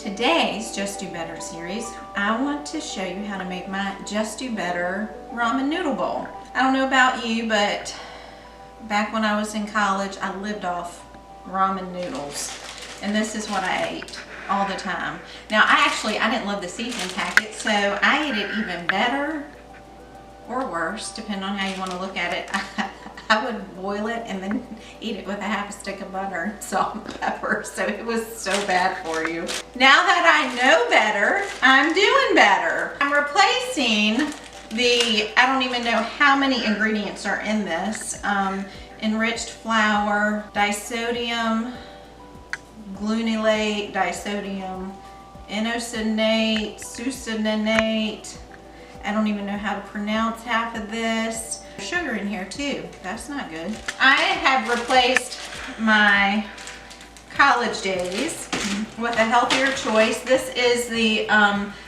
today's Just Do Better series, I want to show you how to make my Just Do Better ramen noodle bowl. I don't know about you, but back when I was in college, I lived off ramen noodles, and this is what I ate all the time. Now, I didn't love the seasoning packet, so I ate it even better or worse, depending on how you want to look at it. I would boil it and then eat it with a half a stick of butter and salt and pepper, so it was so bad for you. Now that I know better, I'm doing better. I'm replacing I don't even know how many ingredients are in this, enriched flour, disodium, glutamate, disodium, inosinate, succinate. I don't even know how to pronounce half of this. There's sugar in here too. That's not good. I have replaced my college days with a healthier choice. This is the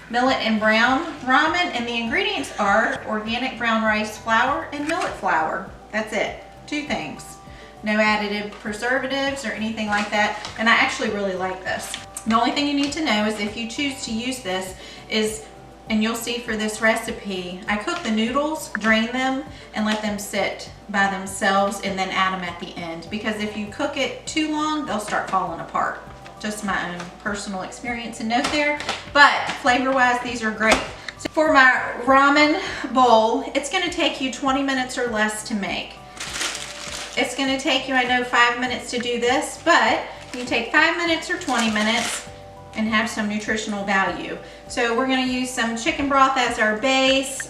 millet and brown ramen, and the ingredients are organic brown rice flour and millet flour. That's it. Two things. No additive preservatives or anything like that. And I actually really like this. The only thing you need to know is if you choose to use this is, and you'll see for this recipe, I cook the noodles, drain them, and let them sit by themselves and then add them at the end. Because if you cook it too long, they'll start falling apart. Just my own personal experience and note there. But flavor-wise, these are great. So for my ramen bowl, it's gonna take you 20 minutes or less to make. It's gonna take you, I know, 5 minutes to do this, but you take 5 minutes or 20 minutes and have some nutritional value. So we're gonna use some chicken broth as our base,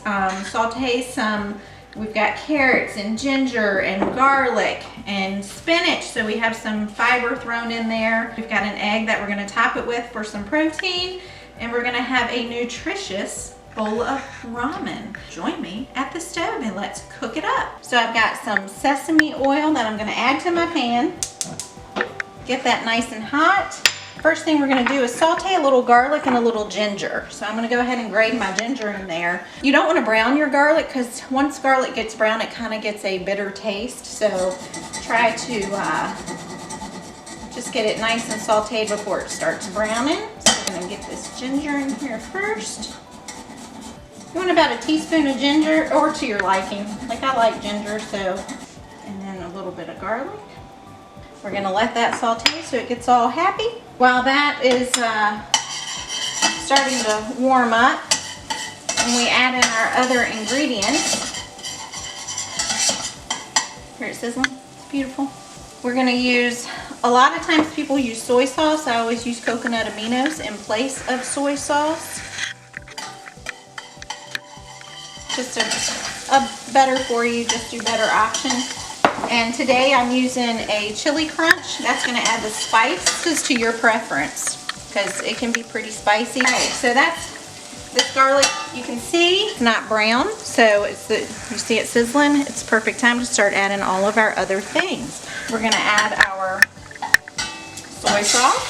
saute some, we've got carrots and ginger and garlic and spinach, so we have some fiber thrown in there. We've got an egg that we're gonna top it with for some protein, and we're gonna have a nutritious bowl of ramen. Join me at the stove and let's cook it up. So I've got some sesame oil that I'm gonna add to my pan. Get that nice and hot. First thing we're gonna do is saute a little garlic and a little ginger. So I'm gonna go ahead and grate my ginger in there. You don't wanna brown your garlic, because once garlic gets brown, it kind of gets a bitter taste. So try to just get it nice and sauteed before it starts browning. So we're gonna get this ginger in here first. You want about a teaspoon of ginger, or to your liking. Like, I like ginger, so. And then a little bit of garlic. We're gonna let that saute so it gets all happy. While that is starting to warm up, and we add in our other ingredients. Here it's sizzling, it's beautiful. We're gonna use, a lot of times people use soy sauce. I always use coconut aminos in place of soy sauce. Just a better for you, just do better option. And today I'm using a chili crunch. That's gonna add the spices to your preference, because it can be pretty spicy. All right, so that's this garlic. You can see it's not brown, so you see it sizzling. It's perfect time to start adding all of our other things. We're gonna add our soy sauce,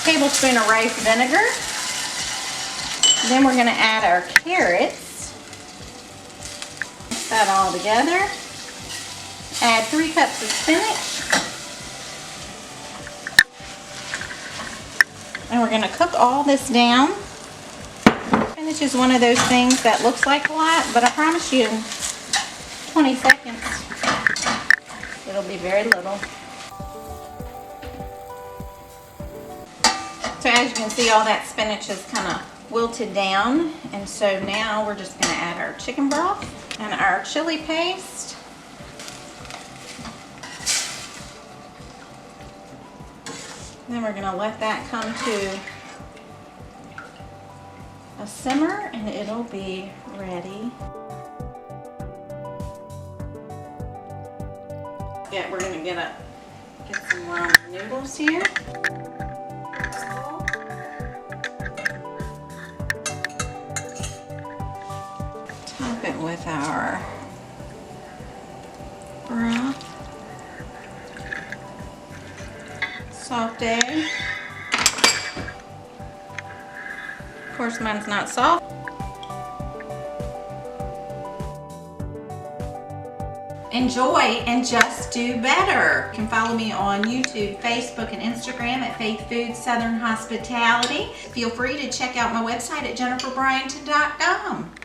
tablespoon of rice vinegar. Then we're gonna add our carrots. Mix that all together. Add 3 cups of spinach. And we're gonna cook all this down. Spinach is one of those things that looks like a lot, but I promise you, 20 seconds, it'll be very little. So as you can see, all that spinach is kind of wilted down, and so now we're just going to add our chicken broth and our chili paste. Then we're going to let that come to a simmer, and it'll be ready. Yeah, we're going to get some ramen noodles here. With our broth, saute. Of course, mine's not soft. enjoy and just do better. You can follow me on YouTube, Facebook, and Instagram at Faith Foods Southern Hospitality. Feel free to check out my website at jenniferbryant.com.